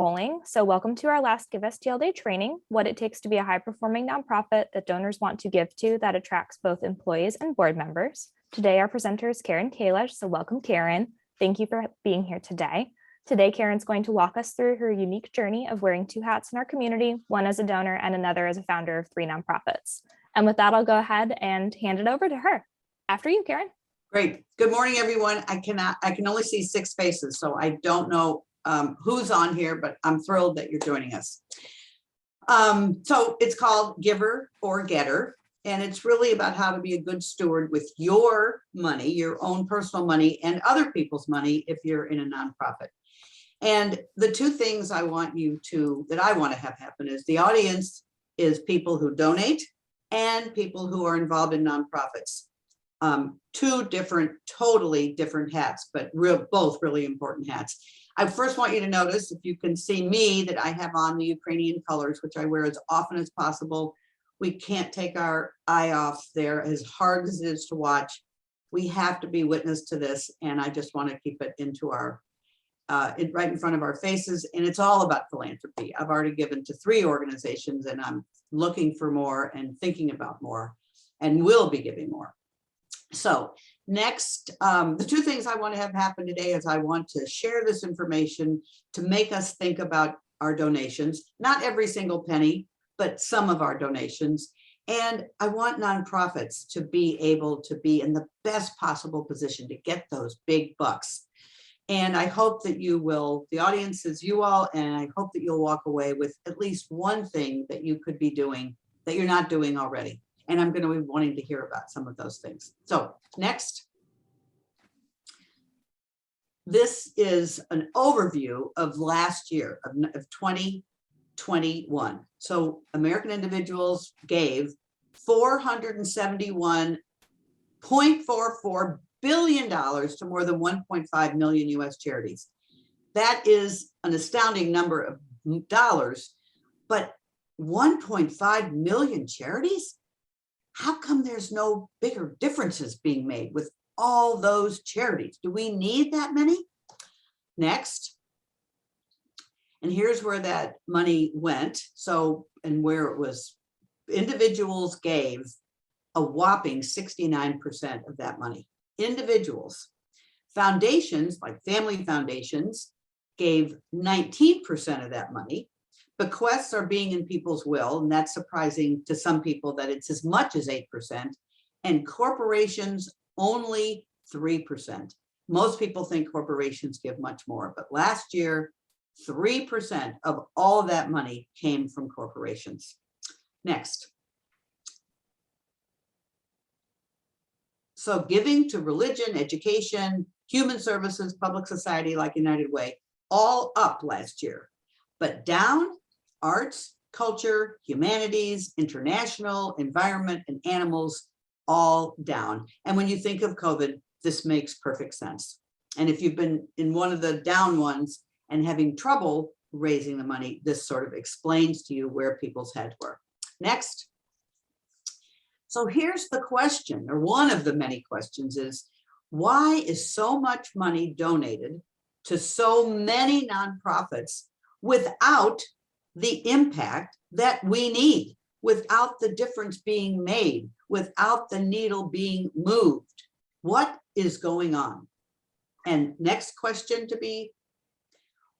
Bowling. So welcome to our last Give STL Day training, what it takes to be a high-performing nonprofit that donors want to give to that attracts both employees and board members. Today, our presenter is Karen Kalish. So welcome, Karen. Thank you for being here today. Today, Karen's going to walk us through her unique journey of wearing two hats in our community, one as a donor and another as a founder of 3 nonprofits. And with that, I'll go ahead and hand it over to her. After you, Karen. Great. Good morning, everyone. I can only see 6 faces, so I don't know who's on here, but I'm thrilled that you're joining us. So it's called Giver or Getter, and it's really about how to be a good steward with your money, your own personal money, and other people's money if you're in a nonprofit. And the 2 things I want that I want to have happen is the audience is people who donate and people who are involved in nonprofits. 2 different, totally different hats, but both really important hats. I first want you to notice, if you can see me, that I have on the Ukrainian colors, which I wear as often as possible. We can't take our eye off there, as hard as it is to watch. We have to be witness to this, and I just want to keep it into our, right in front of our faces. And it's all about philanthropy. I've already given to 3 organizations, and I'm looking for more and thinking about more, and will be giving more. So next, the 2 things I want to have happen today is I want to share this information to make us think about our donations, not every single penny, but some of our donations. And I want nonprofits to be able to be in the best possible position to get those big bucks. And I hope that you will, the audience is you all, and I hope that you'll walk away with at least one thing that you could be doing that you're not doing already. And I'm going to be wanting to hear about some of those things. So next. This is an overview of last year, of 2021. So American individuals gave $471.44 billion to more than 1.5 million US charities. That is an astounding number of dollars, but 1.5 million charities? How come there's no bigger differences being made with all those charities? Do we need that many? Next. And here's where that money went. So, and where it was, individuals gave a whopping 69% of that money. Individuals. Foundations, like family foundations, gave 19% of that money. Bequests are being in people's will, and that's surprising to some people that it's as much as 8%, and corporations only 3%. Most people think corporations give much more, but last year, 3% of all of that money came from corporations. Next. So giving to religion, education, human services, public society like United Way, all up last year, but down arts, culture, humanities, international, environment, and animals, all down. And when you think of COVID, this makes perfect sense. And if you've been in one of the down ones and having trouble raising the money, this sort of explains to you where people's heads were. Next. So here's the question, or one of the many questions is, why is so much money donated to so many nonprofits without the impact that we need, without the difference being made, without the needle being moved? What is going on? And next question to be,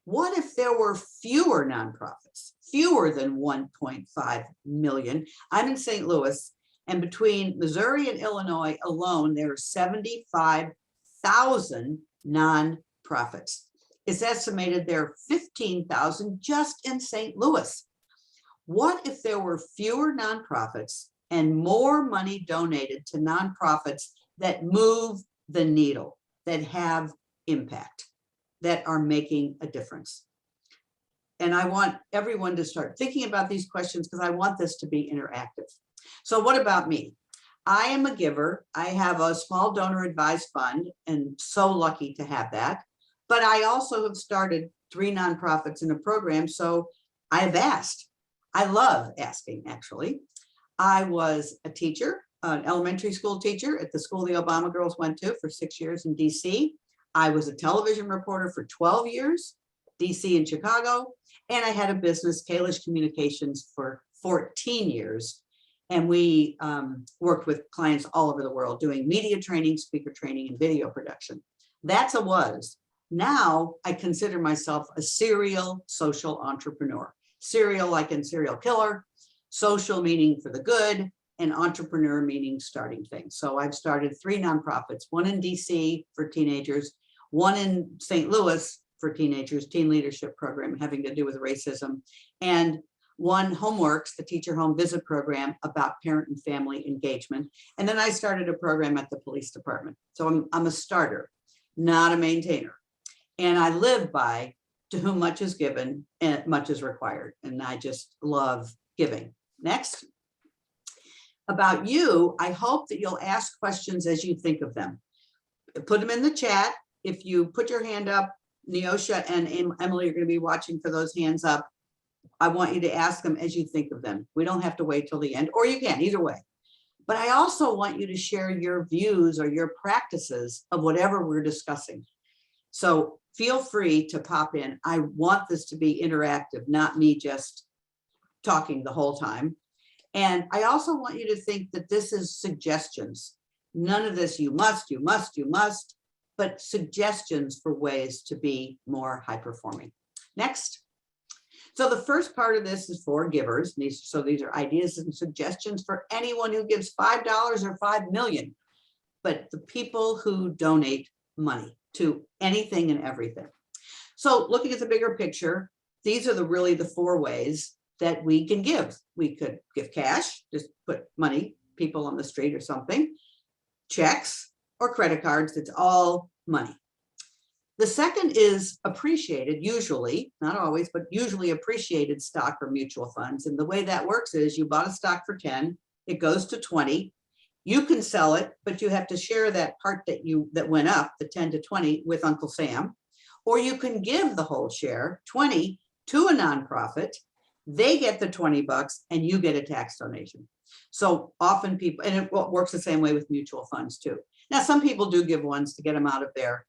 what if there were fewer nonprofits, fewer than 1.5 million? I'm in St. Louis, and between Missouri and Illinois alone, there are 75,000 nonprofits. It's estimated there are 15,000 just in St. Louis. What if there were fewer nonprofits and more money donated to nonprofits that move the needle, that have impact, that are making a difference? And I want everyone to start thinking about these questions because I want this to be interactive. So what about me? I am a giver. I have a small donor advised fund, and so lucky to have that. But I also have started 3 nonprofits in a program, so I've asked. I love asking, actually. I was a teacher, an elementary school teacher at the school the Obama girls went to for 6 years in DC. I was a television reporter for 12 years. DC and Chicago. And I had a business, Kalish Communications, for 14 years. And we worked with clients all over the world doing media training, speaker training, and video production. That's a was. Now I consider myself a serial social entrepreneur. Serial like in serial killer, social meaning for the good, and entrepreneur meaning starting things. So I've started 3 nonprofits, one in DC for teenagers, one in St. Louis for teenagers, teen leadership program having to do with racism, and one Homeworks, the teacher home visit program about parent and family engagement. And then I started a program at the police department. So I'm a starter, not a maintainer. And I live by to whom much is given and much is required. And I just love giving. Next. About you, I hope that you'll ask questions as you think of them. Put them in the chat. If you put your hand up, Neosha and Emily are going to be watching for those hands up. I want you to ask them as you think of them. We don't have to wait till the end, or you can, either way. But I also want you to share your views or your practices of whatever we're discussing. So feel free to pop in. I want this to be interactive, not me just talking the whole time. And I also want you to think that this is suggestions. None of this you must, but suggestions for ways to be more high performing. Next. So the first part of this is for givers. These are ideas and suggestions for anyone who gives $5 or $5 million, but the people who donate money to anything and everything. So looking at the bigger picture, these are really the 4 ways that we can give. We could give cash, just put money, people on the street or something, checks or credit cards. It's all money. The second is appreciated, usually, not always, but usually appreciated stock or mutual funds. And the way that works is you bought a stock for 10, it goes to 20. You can sell it, but you have to share that part that went up, the 10 to 20, with Uncle Sam. Or you can give the whole share, 20, to a nonprofit. They get the $20 and you get a tax donation. So often people, and it works the same way with mutual funds too. Now, some people do give ones to get them out of their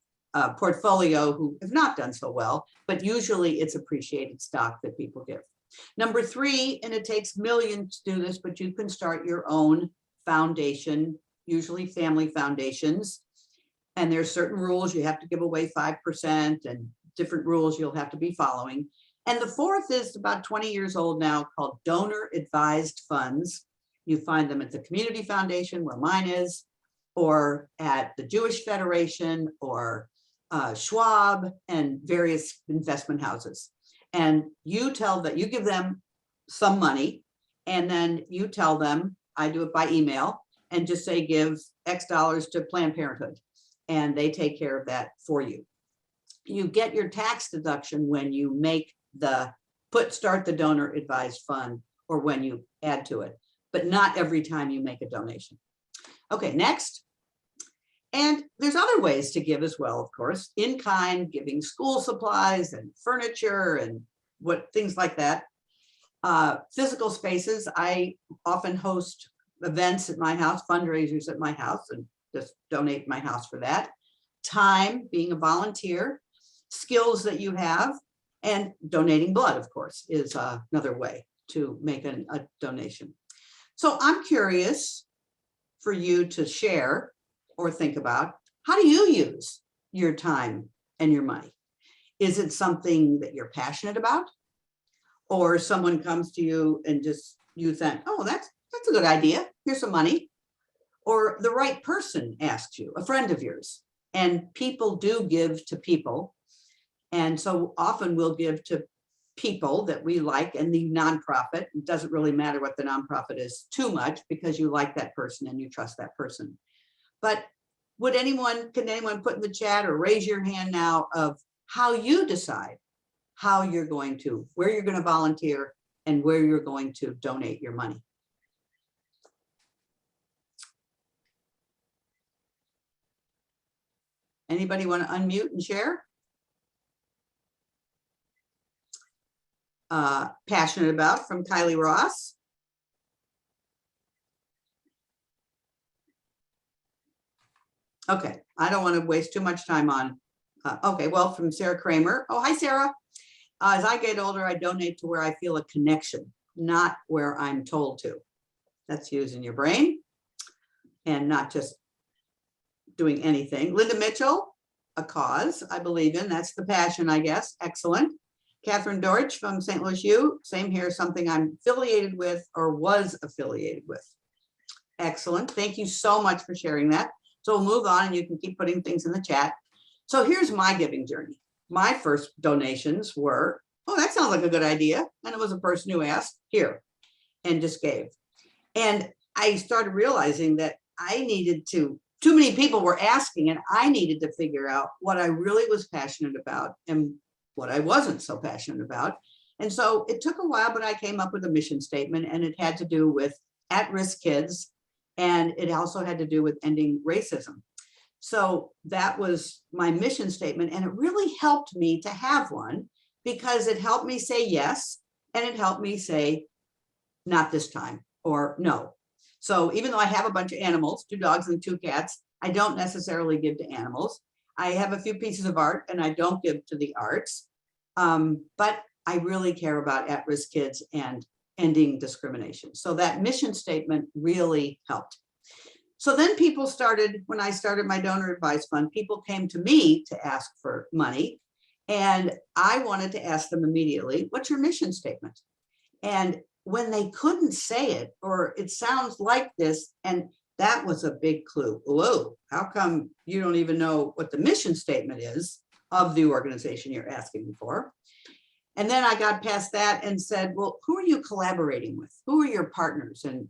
portfolio who have not done so well, but usually it's appreciated stock that people give. Number 3, and it takes millions to do this, but you can start your own foundation, usually family foundations. And there's certain rules. You have to give away 5% and different rules you'll have to be following. And the 4th is about 20 years old now, called donor advised funds. You find them at the Community Foundation, where mine is, or at the Jewish Federation, or Schwab, and various investment houses. And you give them some money, and then you tell them, I do it by email, and just say, give X dollars to Planned Parenthood, and they take care of that for you. You get your tax deduction when you make start the donor advised fund, or when you add to it, but not every time you make a donation. Okay, next. And there's other ways to give as well, of course, in kind, giving school supplies and furniture and things like that. Physical spaces, I often host events at my house, fundraisers at my house, and just donate my house for that. Time, being a volunteer, skills that you have, and donating blood, of course, is another way to make a donation. So I'm curious for you to share or think about, how do you use your time and your money? Is it something that you're passionate about? Or someone comes to you and just you think, oh, that's a good idea, here's some money. Or the right person asks you, a friend of yours. And people do give to people. And so often we'll give to people that we like, and the nonprofit, it doesn't really matter what the nonprofit is too much, because you like that person and you trust that person. But can anyone put in the chat or raise your hand now of how you decide where you're going to volunteer and where you're going to donate your money? Anybody want to unmute and share? Passionate about, from Kylie Ross. Okay, I don't want to waste too much time on, okay, well, from Sarah Kramer. Oh, hi, Sarah. As I get older, I donate to where I feel a connection, not where I'm told to. That's using your brain and not just doing anything. Linda Mitchell, a cause I believe in. That's the passion, I guess. Excellent. Catherine Dorch from St. Louis U, same here, something I'm affiliated with or was affiliated with. Excellent. Thank you so much for sharing that. So we'll move on and you can keep putting things in the chat. So here's my giving journey. My first donations were, oh, that sounds like a good idea. And it was a person who asked here and just gave. And I started realizing that I needed to, too many people were asking and I needed to figure out what I really was passionate about and what I wasn't so passionate about. And so it took a while, but I came up with a mission statement and it had to do with at-risk kids. And it also had to do with ending racism. So that was my mission statement. And it really helped me to have one because it helped me say yes. And it helped me say, not this time or no. So even though I have a bunch of animals, 2 dogs and 2 cats, I don't necessarily give to animals. I have a few pieces of art and I don't give to the arts. But I really care about at-risk kids and ending discrimination. So that mission statement really helped. So then people started, when I started my donor advice fund, people came to me to ask for money. And I wanted to ask them immediately, what's your mission statement? And when they couldn't say it, or it sounds like this, and that was a big clue. Whoa, how come you don't even know what the mission statement is of the organization you're asking for? And then I got past that and said, well, who are you collaborating with? Who are your partners? And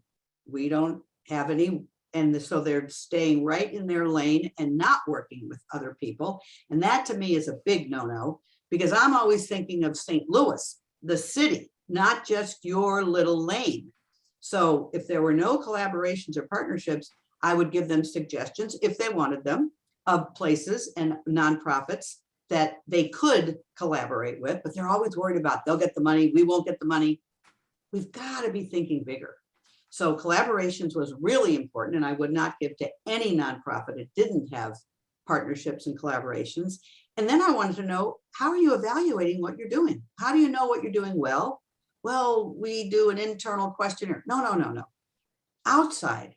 we don't have any. And so they're staying right in their lane and not working with other people. And that to me is a big no-no, because I'm always thinking of St. Louis, the city, not just your little lane. So if there were no collaborations or partnerships, I would give them suggestions if they wanted them of places and nonprofits that they could collaborate with, but they're always worried about they'll get the money, we won't get the money. We've got to be thinking bigger. So collaborations was really important, and I would not give to any nonprofit it didn't have partnerships and collaborations. And then I wanted to know, how are you evaluating what you're doing? How do you know what you're doing well? Well, we do an internal questionnaire. No. Outside,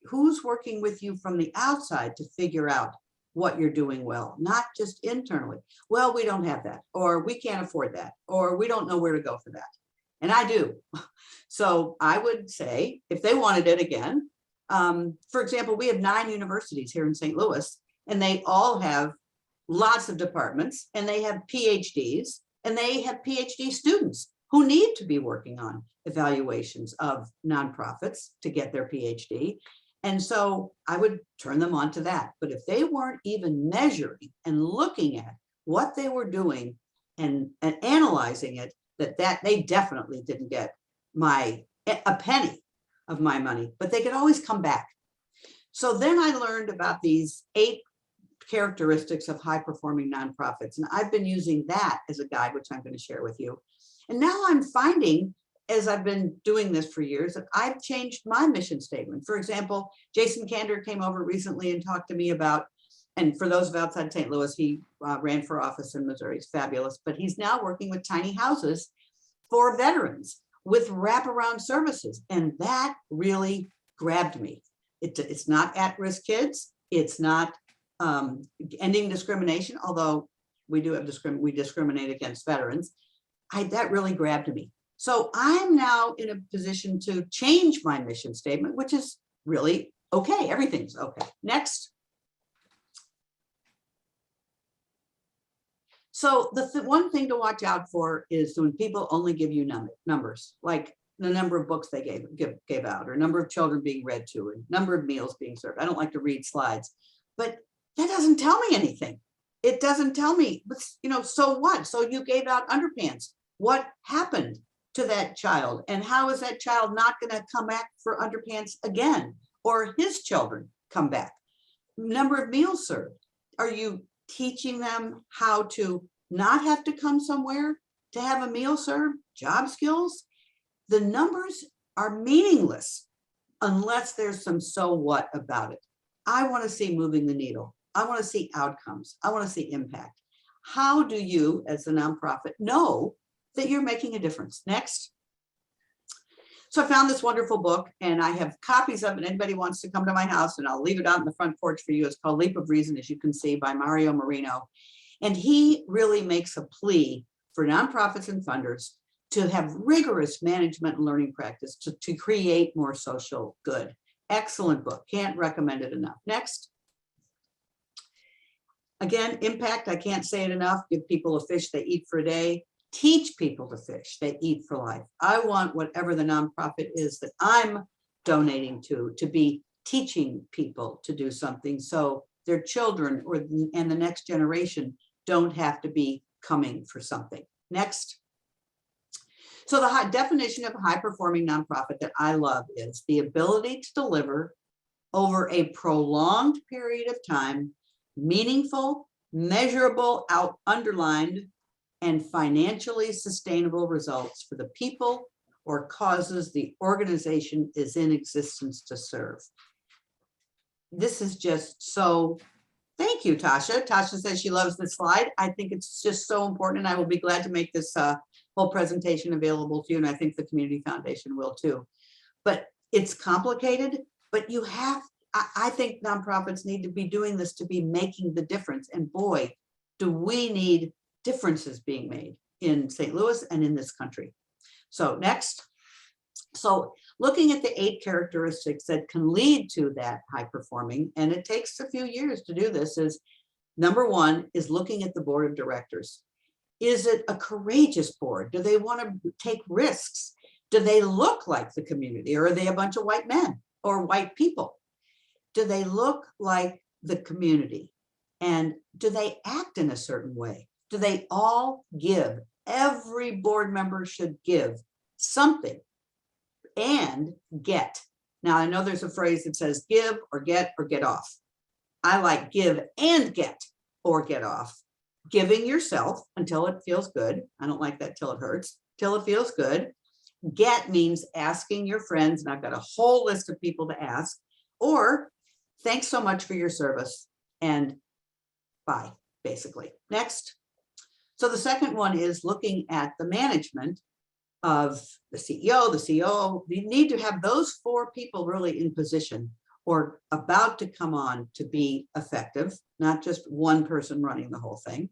who's working with you from the outside to figure out what you're doing well, not just internally. Well, we don't have that, or we can't afford that, or we don't know where to go for that. And I do. So I would say if they wanted it again, for example, we have 9 universities here in St. Louis, and they all have lots of departments, and they have PhDs, and they have PhD students who need to be working on evaluations of nonprofits to get their PhD. And so I would turn them on to that. But if they weren't even measuring and looking at what they were doing and analyzing it, that they definitely didn't get a penny of my money, but they could always come back. So then I learned about these 8 characteristics of high-performing nonprofits. And I've been using that as a guide, which I'm going to share with you. And now I'm finding, as I've been doing this for years, that I've changed my mission statement. For example, Jason Kander came over recently and talked to me about, and for those of outside St. Louis, he ran for office in Missouri. He's fabulous, but he's now working with tiny houses for veterans with wraparound services. And that really grabbed me. It's not at-risk kids. It's not ending discrimination, although we do have we discriminate against veterans. That really grabbed me. So I'm now in a position to change my mission statement, which is really okay. Everything's okay. Next. So the one thing to watch out for is when people only give you numbers, like the number of books they gave out, or number of children being read to, or number of meals being served. I don't like to read slides, but that doesn't tell me anything. It doesn't tell me, so what? So you gave out underpants. What happened to that child? And how is that child not going to come back for underpants again? Or his children come back? Number of meals served. Are you teaching them how to not have to come somewhere to have a meal served? Job skills? The numbers are meaningless unless there's some so what about it. I want to see moving the needle. I want to see outcomes. I want to see impact. how do you, as a nonprofit, know that you're making a difference? Next. So I found this wonderful book, and I have copies of it. Anybody wants to come to my house, and I'll leave it out in the front porch for you. It's called Leap of Reason, as you can see, by Mario Marino. And he really makes a plea for nonprofits and funders to have rigorous management and learning practice to create more social good. Excellent book. Can't recommend it enough. Next. Again, impact, I can't say it enough. Give people a fish they eat for a day. Teach people to fish they eat for life. I want whatever the nonprofit is that I'm donating to be teaching people to do something so their children and the next generation don't have to be coming for something. Next. So the definition of a high-performing nonprofit that I love is the ability to deliver over a prolonged period of time, meaningful, measurable, underlined, and financially sustainable results for the people or causes the organization is in existence to serve. This is just so, thank you, Tasha. Tasha says she loves this slide. I think it's just so important, and I will be glad to make this whole presentation available to you, and I think the Community Foundation will too. But it's complicated, but you have, I think nonprofits need to be doing this to be making the difference. And boy, do we need differences being made in St. Louis and in this country. So next. So looking at the 8 characteristics that can lead to that high performing, and it takes a few years to do this, is number 1 is looking at the board of directors. Is it a courageous board? Do they want to take risks? Do they look like the community, or are they a bunch of white men or white people? Do they look like the community? And do they act in a certain way? Do they all give? Every board member should give something and get. Now, I know there's a phrase that says give or get off. I like give and get or get off. Giving yourself until it feels good. I don't like that till it hurts, till it feels good. Get means asking your friends, and I've got a whole list of people to ask, or thanks so much for your service and bye, basically. Next. So the second one is looking at the management of the CEO, the COO. You need to have those 4 people really in position or about to come on to be effective, not just one person running the whole thing.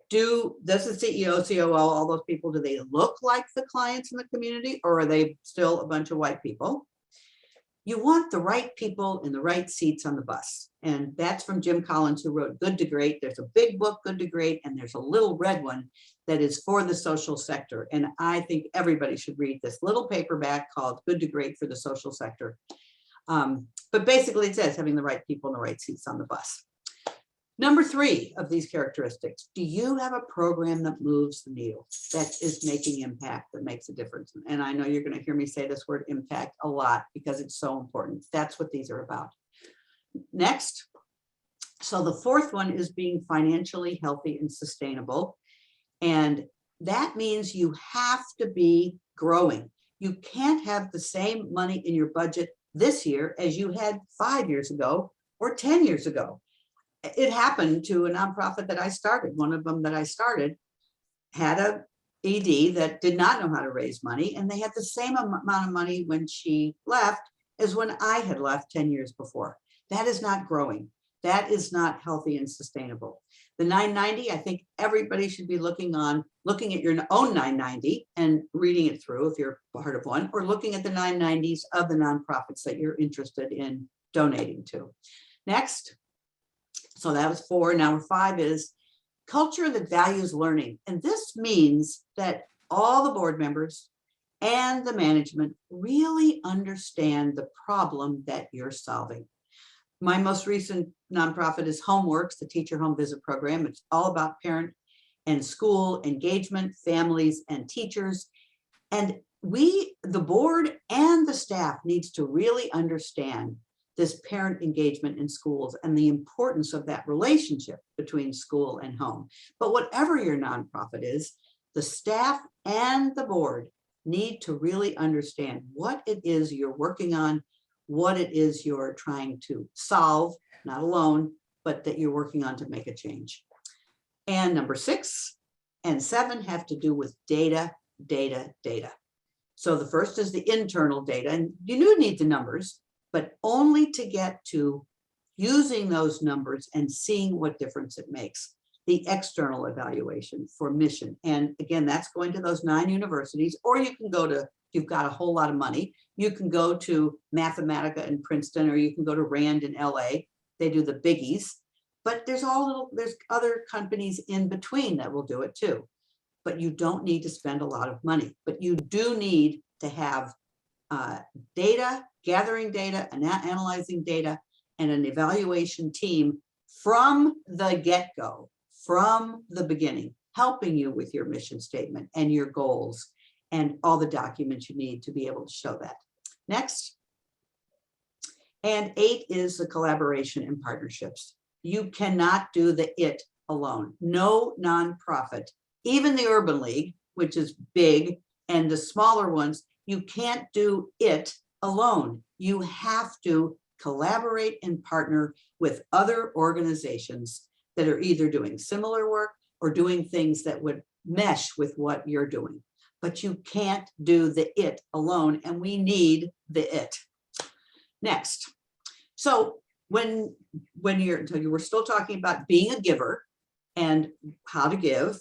Does the CEO, COO, all those people, do they look like the clients in the community, or are they still a bunch of white people? You want the right people in the right seats on the bus. And that's from Jim Collins, who wrote Good to Great. There's a big book, Good to Great, and there's a little red one that is for the social sector. And I think everybody should read this little paperback called Good to Great for the social sector. But basically it says having the right people in the right seats on the bus. Number 3 of these characteristics, do you have a program that moves the needle, that is making impact, that makes a difference? And I know you're going to hear me say this word impact a lot because it's so important. That's what these are about. Next. So the 4th one is being financially healthy and sustainable. And that means you have to be growing. You can't have the same money in your budget this year as you had 5 years ago or 10 years ago. It happened to a nonprofit that I started. One of them that I started had a ED that did not know how to raise money, and they had the same amount of money when she left as when I had left 10 years before. That is not growing. That is not healthy and sustainable. The 990, I think everybody should be looking at your own 990 and reading it through if you're part of one, or looking at the 990s of the nonprofits that you're interested in donating to. Next. So that was 4. Now 5 is culture that values learning. And this means that all the board members and the management really understand the problem that you're solving. My most recent nonprofit is HomeWorks, the teacher home visit program. It's all about parent and school engagement, families and teachers. And the board and the staff needs to really understand this parent engagement in schools and the importance of that relationship between school and home. But whatever your nonprofit is, the staff and the board need to really understand what it is you're working on, what it is you're trying to solve, not alone, but that you're working on to make a change. And number 6 and 7 have to do with data, data, data. So the first is the internal data, and you do need the numbers, but only to get to using those numbers and seeing what difference it makes. The external evaluation for mission. And again, that's going to those 9 universities, or you can go to, if you've got a whole lot of money, you can go to Mathematica in Princeton, or you can go to Rand in LA. They do the biggies, but there's other companies in between that will do it too. But you don't need to spend a lot of money, but you do need to have data, gathering data, and analyzing data, and an evaluation team from the get-go, from the beginning, helping you with your mission statement and your goals and all the documents you need to be able to show that. Next. And 8 is the collaboration and partnerships. You cannot do the it alone. No nonprofit, even the Urban League, which is big, and the smaller ones, you can't do it alone. You have to collaborate and partner with other organizations that are either doing similar work or doing things that would mesh with what you're doing. But you can't do the it alone, and we need the it. Next. So when we're still talking about being a giver and how to give,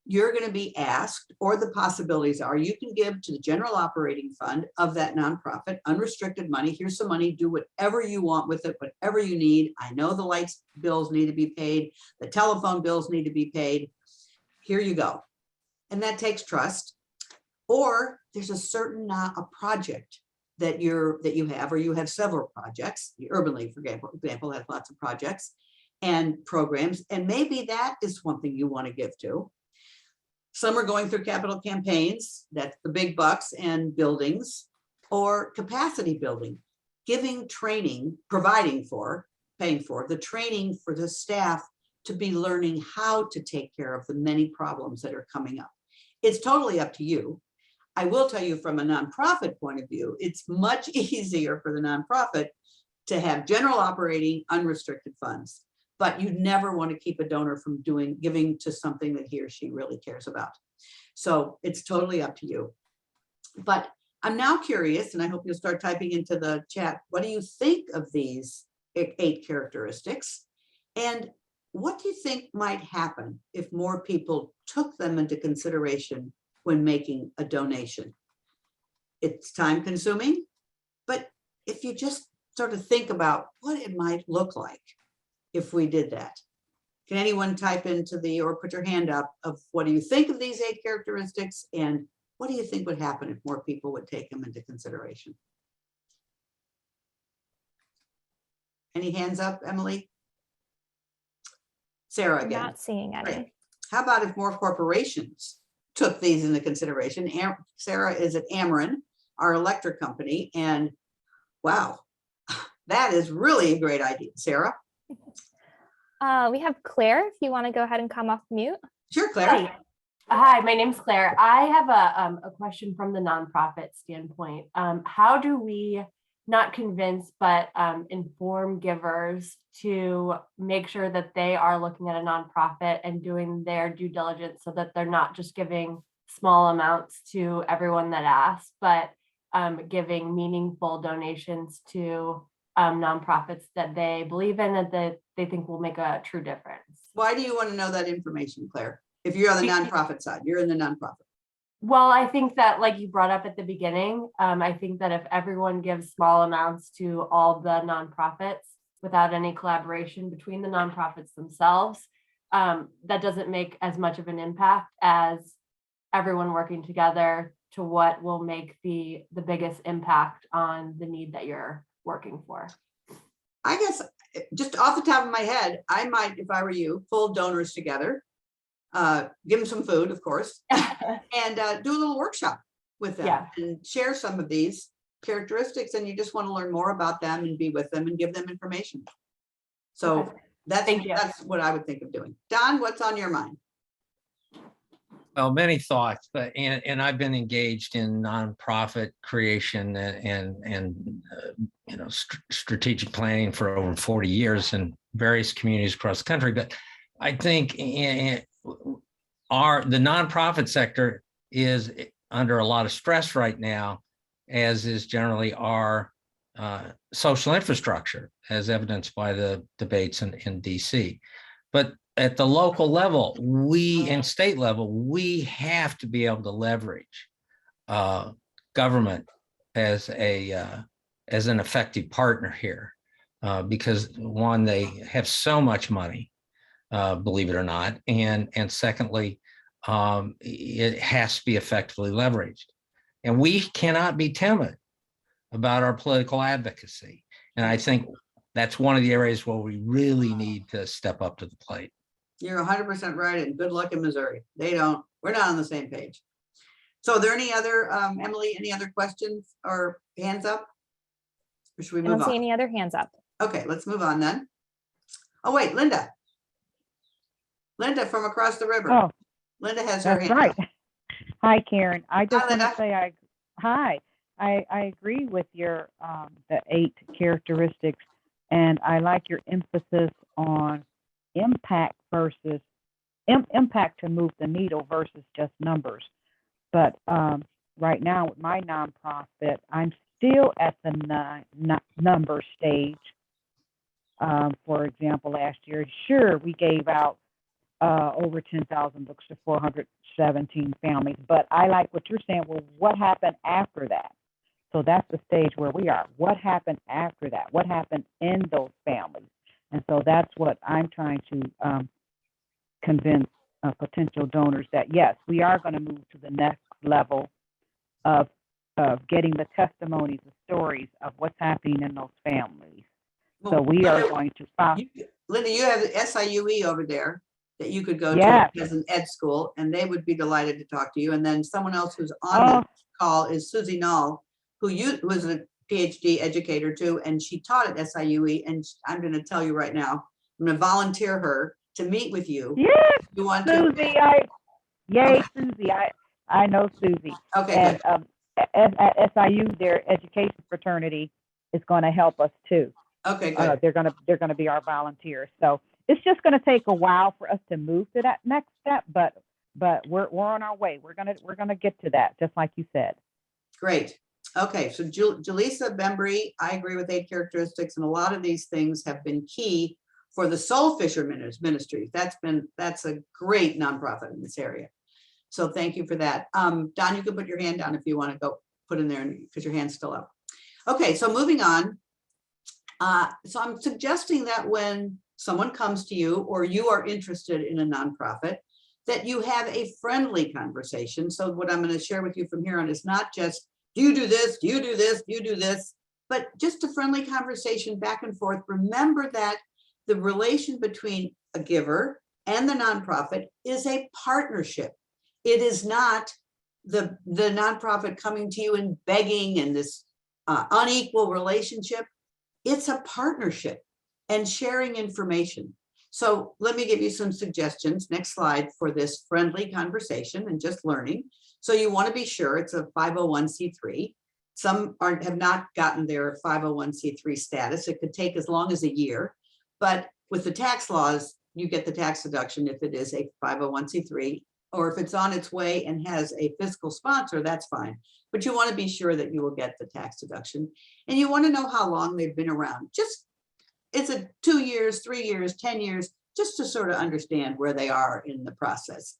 you're going to be asked, or the possibilities are, you can give to the general operating fund of that nonprofit, unrestricted money. Here's some money, do whatever you want with it, whatever you need. I know the lights bills need to be paid, the telephone bills need to be paid. Here you go. And that takes trust. Or there's a certain a project that you have, or you have several projects. The Urban League, for example, has lots of projects and programs, and maybe that is something you want to give to. Some are going through capital campaigns, that's the big bucks, and buildings, or capacity building, giving training, paying for the training for the staff to be learning how to take care of the many problems that are coming up. It's totally up to you. I will tell you, from a nonprofit point of view, it's much easier for the nonprofit to have general operating unrestricted funds, but you never want to keep a donor from giving to something that he or she really cares about. So it's totally up to you. But I'm now curious, and I hope you'll start typing into the chat, what do you think of these 8 characteristics? And what do you think might happen if more people took them into consideration when making a donation? It's time consuming, but if you just sort of think about what it might look like if we did that. Can anyone type into or put your hand up of what do you think of these 8 characteristics, and what do you think would happen if more people would take them into consideration? Any hands up, Emily? Sarah again. Not seeing any. Right. How about if more corporations took these into consideration? Sarah is at Ameren, our electric company, and wow, that is really a great idea. Sarah? We have Claire, if you want to go ahead and come off mute. Sure, Claire. Hi, my name's Claire. I have a question from the nonprofit standpoint. How do we not convince, but inform givers to make sure that they are looking at a nonprofit and doing their due diligence, so that they're not just giving small amounts to everyone that asks, but giving meaningful donations to nonprofits that they believe in and that they think will make a true difference? Why do you want to know that information, Claire? If you're on the nonprofit side, you're in the nonprofit. Well, I think that, like you brought up at the beginning, I think that if everyone gives small amounts to all the nonprofits without any collaboration between the nonprofits themselves, that doesn't make as much of an impact as everyone working together to what will make the biggest impact on the need that you're working for. I guess just off the top of my head, I might, if I were you, pull donors together, give them some food, of course, and do a little workshop with them, and share some of these characteristics, and you just want to learn more about them and be with them and give them information. So that's what I would think of doing. Don, what's on your mind? Well, many thoughts, but and I've been engaged in nonprofit creation and strategic planning for over 40 years in various communities across the country. But I think the nonprofit sector is under a lot of stress right now, as is generally our social infrastructure, as evidenced by the debates in DC. But at the local level, and state level, we have to be able to leverage government as an effective partner here, because one, they have so much money, believe it or not, and secondly, it has to be effectively leveraged, and we cannot be timid about our political advocacy. And I think that's one of the areas where we really need to step up to the plate. You're 100% right, and good luck in Missouri. We're not on the same page. So are there any other, Emily, any other questions or hands up? Or should we I move don't see on? any other hands up. Okay, let's move on then. Oh, wait, Linda. Linda from across the river. Oh, Linda has her that's hand right. up. Hi, Karen. I just want Linda. to say I agree with your the 8 characteristics, and I like your emphasis on impact versus impact to move the needle versus just numbers. But right now with my nonprofit, I'm still at the number stage. For example, last year, sure, we gave out over 10,000 books to 417 families. But I like what you're saying. Well, what happened after that? So that's the stage where we are. What happened after that? What happened in those families? And so that's what I'm trying to convince potential donors that, yes, we are going to move to the next level of getting the testimonies, the stories of what's happening in those families. So we are going to find. Linda, you have the SIUE over there that you could go Yes. to as an ed school, and they would be delighted to talk to you. And then someone else who's on the call is Susie Null, who was a PhD educator too, and she taught at SIUE. And I'm going to tell you right now, I'm going to volunteer her to meet with you. Yes, You want Susie. to? Susie. I know Susie. Okay. And at SIU, their education fraternity is going to help us too. Okay, good. They're going to be our volunteers. So it's just going to take a while for us to move to that next step, but we're on our way. We're gonna get to that, just like you said. Great. Okay, so Jaleesa Bembry, I agree with 8 characteristics, and a lot of these things have been key for the Soul Fisher Ministries. That's a great nonprofit in this area. So thank you for that. Don, you can put your hand down if you want to go put in there because your hand's still up. Okay, so moving on. So I'm suggesting that when someone comes to you or you are interested in a nonprofit, that you have a friendly conversation. So what I'm going to share with you from here on is not just, do you do this? Do you do this? Do you do this? But just a friendly conversation back and forth. Remember that the relation between a giver and the nonprofit is a partnership. It is not the nonprofit coming to you and begging and this unequal relationship. It's a partnership and sharing information. So let me give you some suggestions. Next slide for this friendly conversation and just learning. So you want to be sure it's a 501c3. Some have not gotten their 501c3 status. It could take as long as a year, but with the tax laws, you get the tax deduction if it is a 501c3, or if it's on its way and has a fiscal sponsor, that's fine. But you want to be sure that you will get the tax deduction, and you want to know how long they've been around. Just, is it 2 years, 3 years, 10 years, just to sort of understand where they are in the process.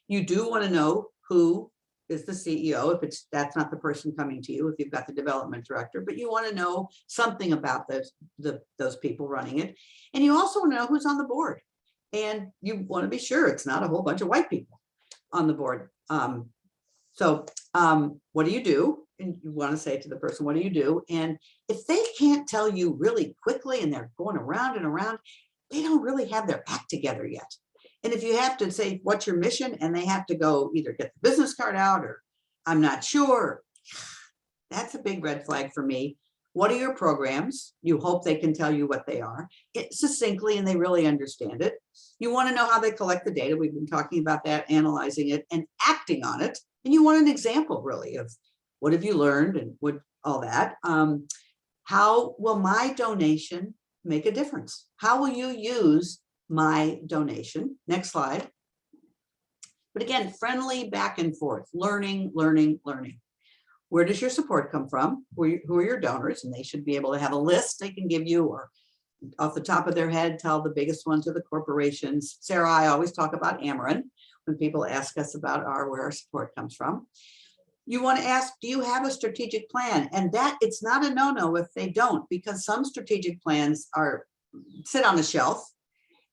You do want to know who is the CEO, if that's not the person coming to you, if you've got the development director, but you want to know something about those people running it. And you also want to know who's on the board. And you want to be sure it's not a whole bunch of white people on the board. What do you do? And you want to say to the person, what do you do? And if they can't tell you really quickly and they're going around and around, they don't really have their act together yet. And if you have to say, what's your mission? And they have to go either get the business card out or I'm not sure. That's a big red flag for me. What are your programs? You hope they can tell you what they are succinctly and they really understand it. You want to know how they collect the data. We've been talking about that, analyzing it and acting on it. And you want an example really of what have you learned and what all that. How will my donation make a difference? How will you use my donation. Next slide. But again, friendly back and forth, learning, learning, learning. Where does your support come from? Who are your donors? And they should be able to have a list they can give you, or off the top of their head, tell the biggest ones are the corporations. Sarah, I always talk about Ameren when people ask us about where our support comes from. You want to ask, do you have a strategic plan? And that it's not a no-no if they don't, because some strategic plans sit on the shelf,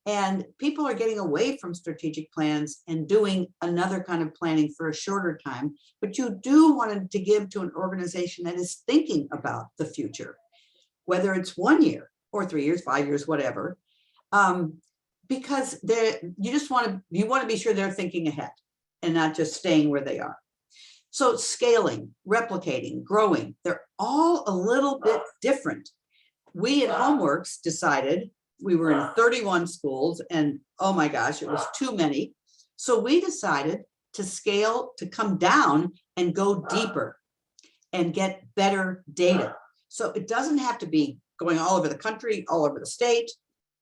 and people are getting away from strategic plans and doing another kind of planning for a shorter time. But you do want to give to an organization that is thinking about the future, whether it's 1 year or 3 years, 5 years, whatever, because you want to be sure they're thinking ahead and not just staying where they are. So scaling, replicating, growing, they're all a little bit different. We at Homeworks decided, we were in 31 schools, and oh my gosh, it was too many. So we decided to scale, to come down and go deeper and get better data. So it doesn't have to be going all over the country, all over the state,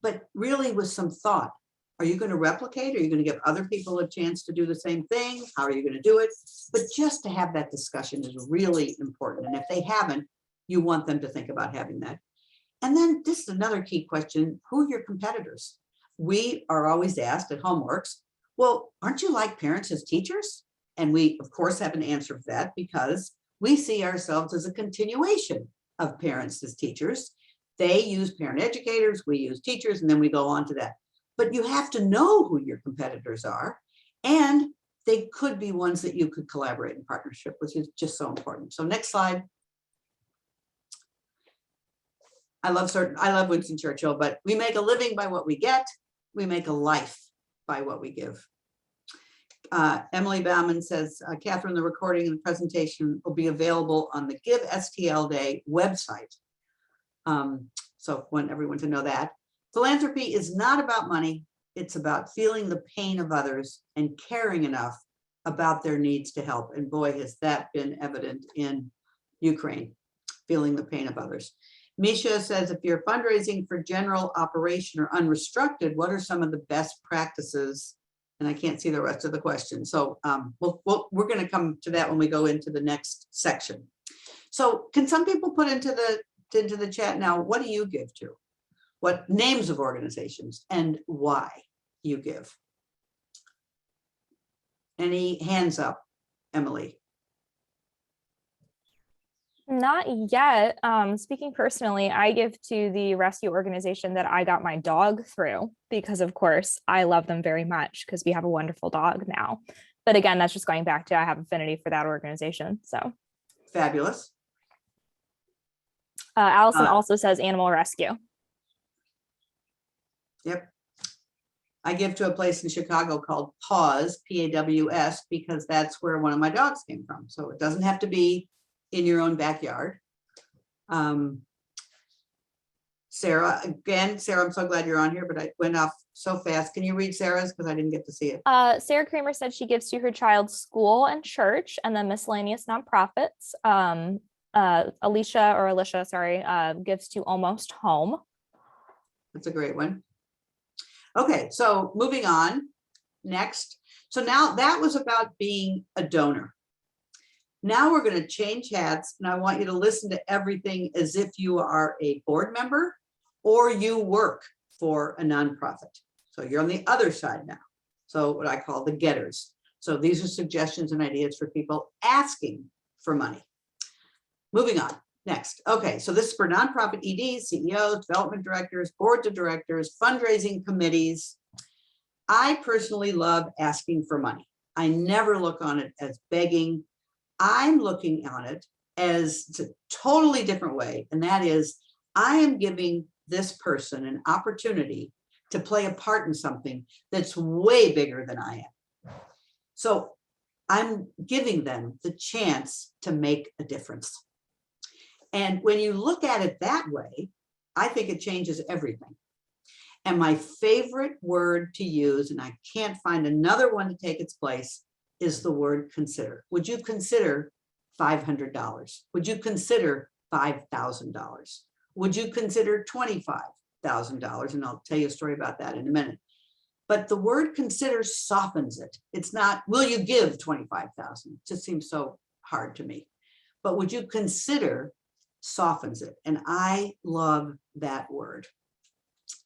but really with some thought. Are you going to replicate? Are you going to give other people a chance to do the same thing? How are you going to do it? But just to have that discussion is really important. And if they haven't, you want them to think about having that. And then this is another key question: who are your competitors? We are always asked at Homeworks, well, aren't you like parents as teachers? And we, of course, have an answer for that, because we see ourselves as a continuation of parents as teachers. They use parent educators, we use teachers, and then we go on to that. But you have to know who your competitors are, and they could be ones that you could collaborate in partnership, which is just so important. So next slide. I love Winston Churchill, but we make a living by what we get. We make a life by what we give. Emily Bauman says, Catherine, the recording and the presentation will be available on the Give STL Day website. So I want everyone to know that. Philanthropy is not about money. It's about feeling the pain of others and caring enough about their needs to help. And boy, has that been evident in Ukraine, feeling the pain of others. Misha says, if you're fundraising for general operation or unrestricted, what are some of the best practices? And I can't see the rest of the question. So we're going to come to that when we go into the next section. So can some people put into the chat now, what do you give to? What names of organizations and why you give? Any hands up, Emily? Not yet. Speaking personally, I give to the rescue organization that I got my dog through, because of course I love them very much because we have a wonderful dog now. But again, that's just going back to I have affinity for that organization. So fabulous. Allison also says animal rescue. Yep. I give to a place in Chicago called Paws, P-A-W-S, because that's where one of my dogs came from. So it doesn't have to be in your own backyard. Sarah, again, Sarah, I'm so glad you're on here, but I went off so fast. Can you read Sarah's? Because I didn't get to see it. Sarah Kramer said she gives to her child's school and church, and then miscellaneous nonprofits. Alicia, sorry, gives to Almost Home. That's a great one. Okay, so moving on, next. So now that was about being a donor. Now we're going to change hats, and I want you to listen to everything as if you are a board member or you work for a nonprofit. So you're on the other side now. So what I call the getters. So these are suggestions and ideas for people asking for money. Moving on, next. Okay, so this is for nonprofit EDs, CEOs, development directors, boards of directors, fundraising committees. I personally love asking for money. I never look on it as begging. I'm looking on it as a totally different way, and that is I am giving this person an opportunity to play a part in something that's way bigger than I am. So I'm giving them the chance to make a difference. And when you look at it that way, I think it changes everything. And my favorite word to use, and I can't find another one to take its place, is the word consider. Would you consider $500? Would you consider $5,000? Would you consider $25,000? and I'll tell you a story about that in a minute. But the word consider softens it. It's not, will you give 25,000? It just seems so hard to me. But would you consider softens it. And I love that word.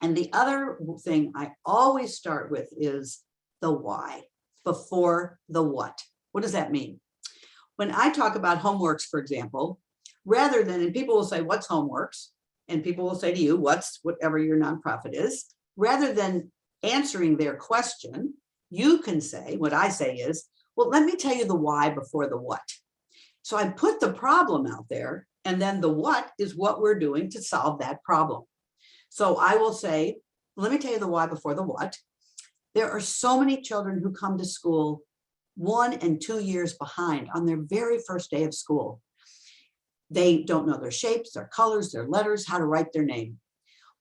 And the other thing I always start with is the why before the what. What does that mean? When I talk about homeworks, for example, rather than, and people will say, what's homeworks? And people will say to you, what's whatever your nonprofit is, rather than answering their question, you can say, what I say is, well, let me tell you the why before the what. So I put the problem out there, and then the what is what we're doing to solve that problem. So I will say, let me tell you the why before the what. There are so many children who come to school 1 and 2 years behind on their very first day of school. They don't know their shapes, their colors, their letters, how to write their name.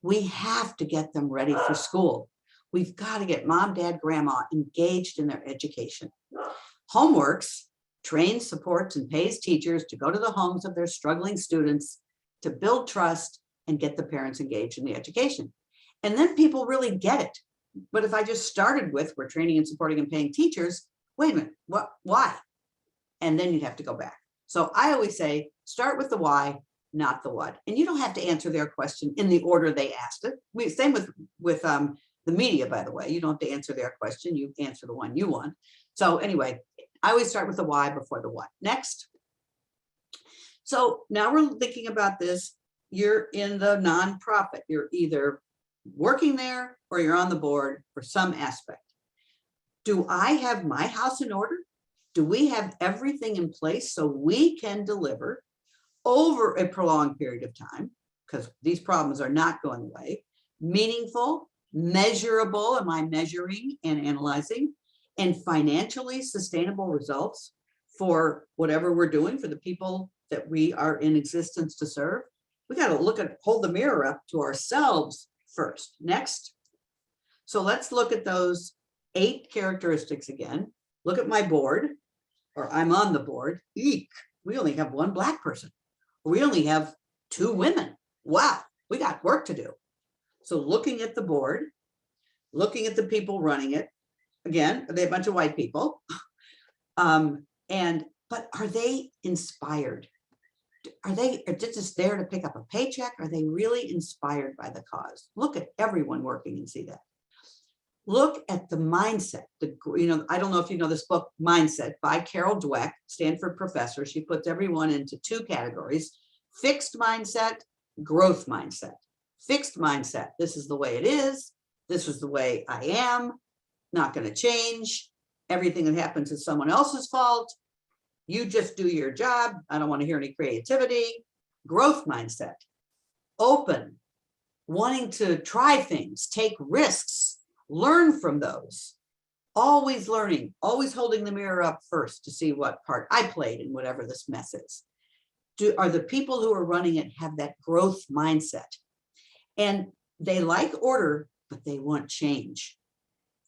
We have to get them ready for school. We've got to get mom, dad, grandma engaged in their education. Homeworks trains, supports, and pays teachers to go to the homes of their struggling students to build trust and get the parents engaged in the education. And then people really get it. But if I just started with, we're training and supporting and paying teachers, wait a minute, what, why? And then you'd have to go back. So I always say, start with the why, not the what. And you don't have to answer their question in the order they asked it. Same with the media, by the way. You don't have to answer their question. You answer the one you want. So anyway, I always start with the why before the what. Next. So now we're thinking about this. You're in the nonprofit. You're either working there or you're on the board for some aspect. Do I have my house in order? Do we have everything in place so we can deliver over a prolonged period of time? Because these problems are not going away. Meaningful, measurable, am I measuring and analyzing? And financially sustainable results for whatever we're doing for the people that we are in existence to serve. We got to hold the mirror up to ourselves first. Next. So let's look at those 8 characteristics again. Look at my board, or I'm on the board. Eek, we only have 1 Black person. We only have 2 women. Wow, we got work to do. So looking at the board, looking at the people running it, again, are they a bunch of white people? But are they inspired? Are they just there to pick up a paycheck? Are they really inspired by the cause? Look at everyone working and see that. Look at the mindset. I don't know if you know this book, Mindset, by Carol Dweck, Stanford professor. She puts everyone into 2 categories: fixed mindset, growth mindset. Fixed mindset, this is the way it is. This is the way I am. Not going to change. Everything that happens is someone else's fault. You just do your job. I don't want to hear any creativity. Growth mindset, open, wanting to try things, take risks, learn from those, always learning, always holding the mirror up first to see what part I played in whatever this mess is. Are the people who are running it have that growth mindset? And they like order, but they want change.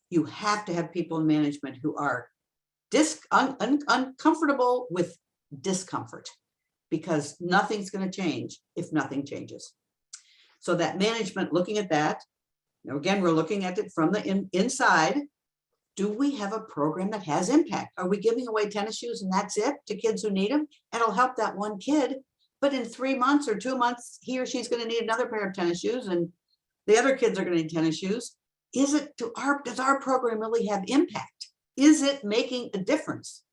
You have to have people in management who are uncomfortable with discomfort, because nothing's going to change if nothing changes. So that management, looking at that, again, we're looking at it from the inside. Do we have a program that has impact? Are we giving away tennis shoes and that's it to kids who need them? And it'll help that one kid. But in 3 months or 2 months, he or she's going to need another pair of tennis shoes, and the other kids are going to need tennis shoes. Does our program really have impact? Is it making a difference?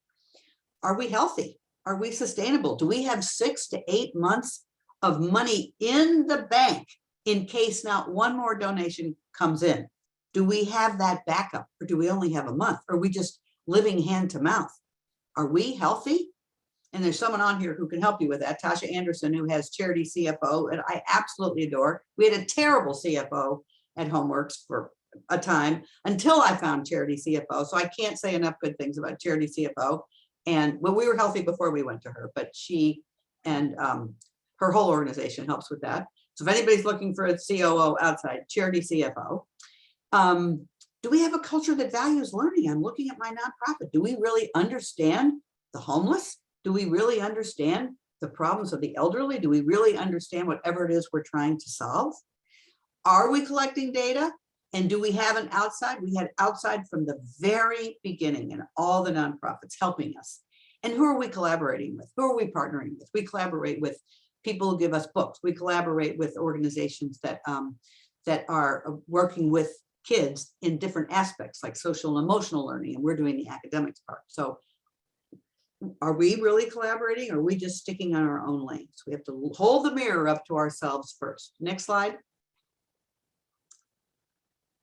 Are we healthy? Are we sustainable? Do we have 6 to 8 months of money in the bank in case not one more donation comes in? Do we have that backup, or do we only have a month? Are we just living hand to mouth? Are we healthy? And there's someone on here who can help you with that, Tasha Anderson, who has Charity CFO, and I absolutely adore. We had a terrible CFO at Homeworks for a time until I found Charity CFO. So I can't say enough good things about Charity CFO. And well, we were healthy before we went to her, but she and her whole organization helps with that. So if anybody's looking for a COO outside, Charity CFO. Do we have a culture that values learning? I'm looking at my nonprofit. Do we really understand the homeless? Do we really understand the problems of the elderly? Do we really understand whatever it is we're trying to solve? Are we collecting data? And do we have an outside? We had outside from the very beginning and all the nonprofits helping us. And who are we collaborating with? Who are we partnering with? We collaborate with people who give us books. We collaborate with organizations that are working with kids in different aspects like social and emotional learning, and we're doing the academics part. So are we really collaborating, or are we just sticking on our own lanes? We have to hold the mirror up to ourselves first. Next slide.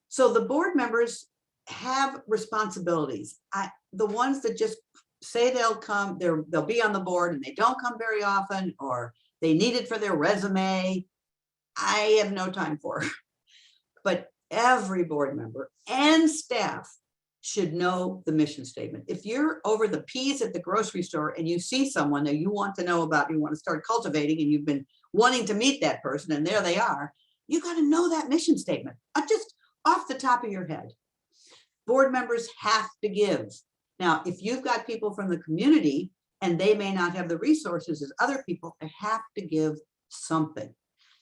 So the board members have responsibilities. The ones that just say they'll come, they'll be on the board and they don't come very often, or they need it for their resume, I have no time for. But every board member and staff should know the mission statement. If you're over the peas at the grocery store and you see someone that you want to know about, you want to start cultivating, and you've been wanting to meet that person, and there they are, you got to know that mission statement, just off the top of your head. Board members have to give. Now, if you've got people from the community and they may not have the resources as other people, they have to give something.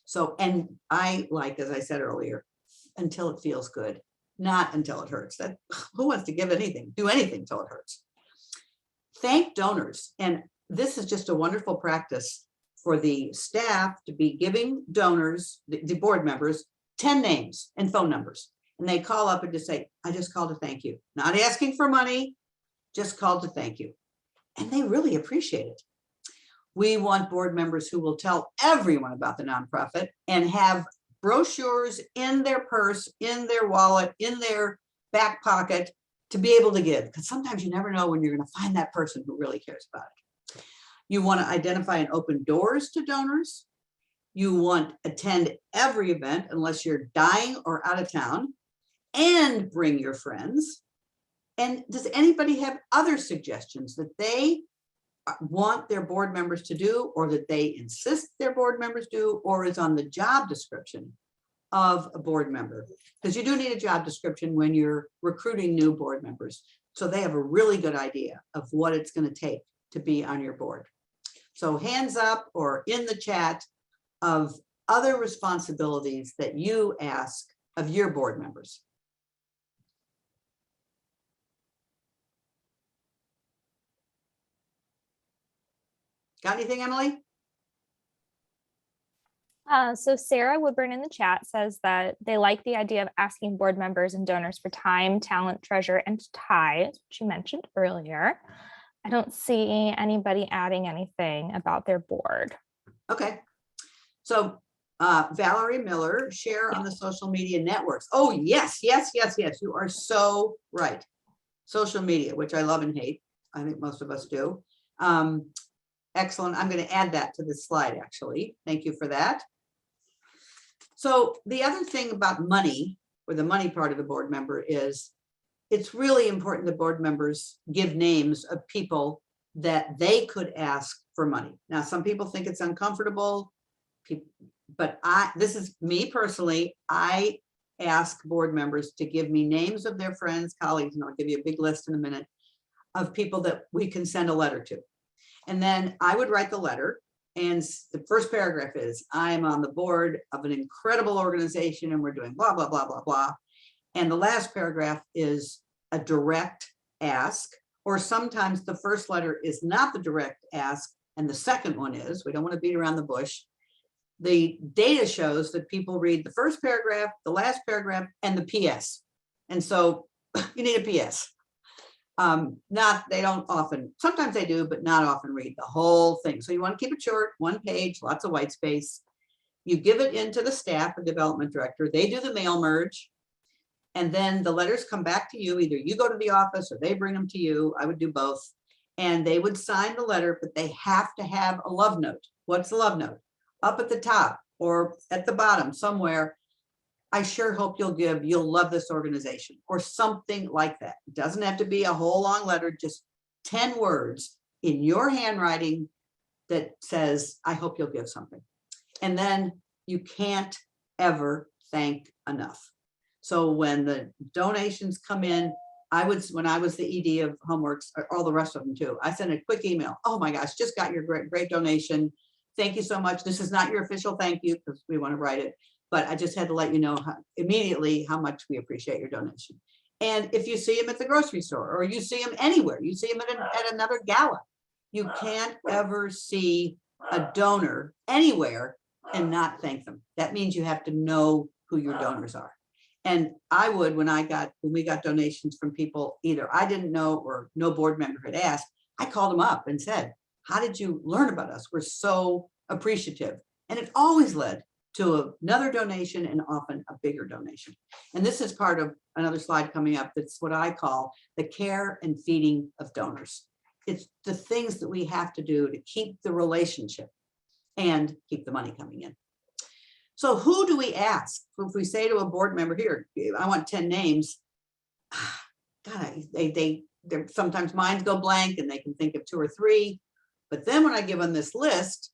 So, and I like, as I said earlier, until it feels good, not until it hurts. That who wants to give anything, do anything till it hurts? Thank donors. And this is just a wonderful practice for the staff to be giving donors, the board members, 10 names and phone numbers. And they call up and just say, I just called to thank you. Not asking for money, just called to thank you. And they really appreciate it. We want board members who will tell everyone about the nonprofit and have brochures in their purse, in their wallet, in their back pocket to be able to give. Because sometimes you never know when you're going to find that person who really cares about it. You want to identify and open doors to donors. You want to attend every event unless you're dying or out of town, and bring your friends. And does anybody have other suggestions that they want their board members to do, or that they insist their board members do, or is on the job description of a board member? Because you do need a job description when you're recruiting new board members. So they have a really good idea of what it's going to take to be on your board. So hands up or in the chat of other responsibilities that you ask of your board members. Got anything, Emily? So Sarah Woodburn in the chat says that they like the idea of asking board members and donors for time, talent, treasure, and ties, which you mentioned earlier. I don't see anybody adding anything about their board. Okay. So Valerie Miller, share on the social media networks. Oh, yes, yes, yes, yes. You are so right. Social media, which I love and hate. I think most of us do. Excellent. I'm going to add that to this slide, actually. Thank you for that. So the other thing about money, or the money part of the board member, is it's really important that board members give names of people that they could ask for money. Now, some people think it's uncomfortable, but this is me personally. I ask board members to give me names of their friends, colleagues, and I'll give you a big list in a minute of people that we can send a letter to. And then I would write the letter, and the first paragraph is, I'm on the board of an incredible organization and we're doing blah, blah, blah, blah, blah. And the last paragraph is a direct ask, or sometimes the first letter is not the direct ask and the second one is. We don't want to beat around the bush. The data shows that people read the first paragraph, the last paragraph, and the PS. And so you need a PS. They don't often, sometimes they do, but not often read the whole thing. So you want to keep it short, one page, lots of white space. You give it into the staff, the development director, they do the mail merge. And then the letters come back to you. Either you go to the office or they bring them to you. I would do both. And they would sign the letter, but they have to have a love note. What's the love note? Up at the top or at the bottom somewhere. I sure hope you'll love this organization, or something like that. It doesn't have to be a whole long letter, just 10 words in your handwriting that says, I hope you'll give something. And then you can't ever thank enough. So when the donations come in, when I was the ED of Homeworks, all the rest of them too, I sent a quick email. Oh my gosh, just got your great donation. Thank you so much. This is not your official thank you because we want to write it, but I just had to let you know immediately how much we appreciate your donation. And if you see them at the grocery store, or you see them anywhere, you see them at another gala, you can't ever see a donor anywhere and not thank them. That means you have to know who your donors are. And I would, when we got donations from people, either I didn't know or no board member had asked, I called them up and said, how did you learn about us? We're so appreciative. And it always led to another donation, and often a bigger donation. And this is part of another slide coming up. That's what I call the care and feeding of donors. It's the things that we have to do to keep the relationship and keep the money coming in. So who do we ask? If we say to a board member, here, I want 10 names, God, their sometimes minds go blank and they can think of 2 or 3. But then when I give them this list,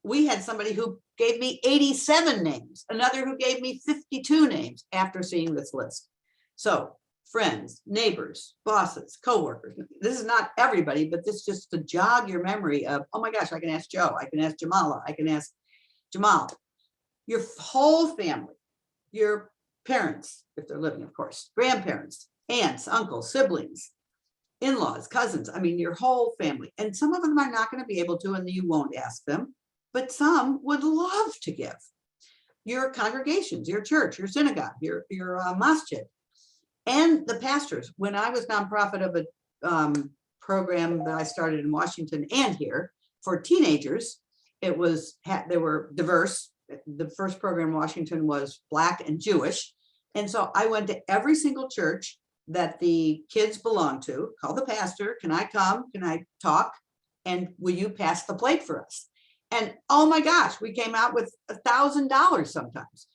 we had somebody who gave me 87 names, another who gave me 52 names after seeing this list. So friends, neighbors, bosses, coworkers. This is not everybody, but this just to jog your memory of, oh my gosh, I can ask Joe, I can ask Jamala, I can ask Jamal. Your whole family, your parents, if they're living, of course, grandparents, aunts, uncles, siblings, in-laws, cousins, I mean, your whole family. And some of them are not going to be able to, and you won't ask them, but some would love to give. Your congregations, your church, your synagogue, your masjid, and the pastors. When I was nonprofit of a program that I started in Washington and here for teenagers, they were diverse. The first program in Washington was Black and Jewish. And so I went to every single church that the kids belonged to, called the pastor, can I come? Can I talk? And will you pass the plate for us? And oh my gosh, we came out with $1,000 sometimes.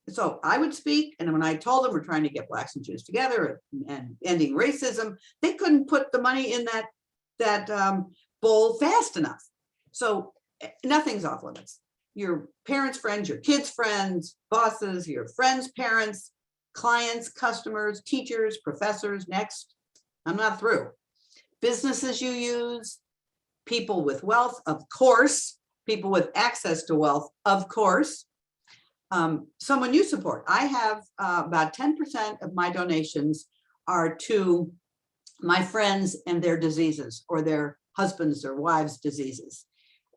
So I would speak, and when I told them we're trying to get Blacks and Jews together and ending racism, they couldn't put the money in that bowl fast enough. So nothing's off limits. Your parents' friends, your kids' friends, bosses, your friends' parents, clients, customers, teachers, professors. Next, I'm not through. Businesses you use, people with wealth, of course, people with access to wealth, of course. Someone you support. I have about 10% of my donations are to my friends and their diseases, or their husbands or wives' diseases.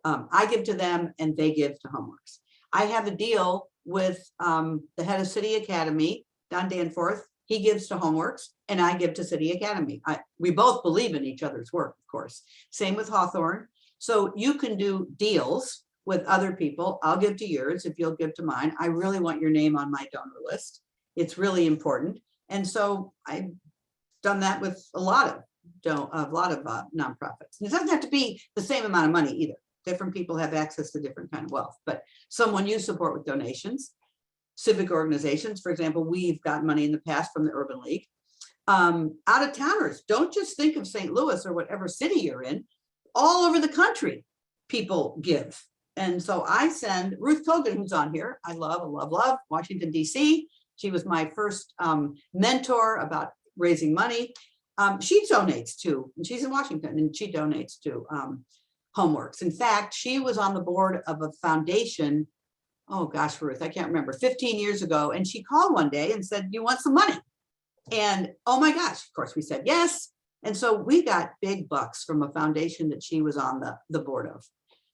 I give to them and they give to Homeworks. I have a deal with the head of City Academy, Don Danforth. He gives to Homeworks and I give to City Academy. We both believe in each other's work, of course. Same with Hawthorne. So you can do deals with other people. I'll give to yours if you'll give to mine. I really want your name on my donor list. It's really important. And so I've done that with a lot of nonprofits. It doesn't have to be the same amount of money either. Different people have access to different kind of wealth, but someone you support with donations, civic organizations, for example, we've gotten money in the past from the Urban League. Out of towners, don't just think of St. Louis or whatever city you're in. All over the country, people give. And so I send Ruth Kogan, who's on here. I love, Washington, D.C. She was my first mentor about raising money. She donates to, and she's in Washington, and she donates to Homeworks. In fact, she was on the board of a foundation, oh gosh, Ruth, I can't remember, 15 years ago. And she called one day and said, you want some money? And oh my gosh, of course we said yes. And so we got big bucks from a foundation that she was on the board of.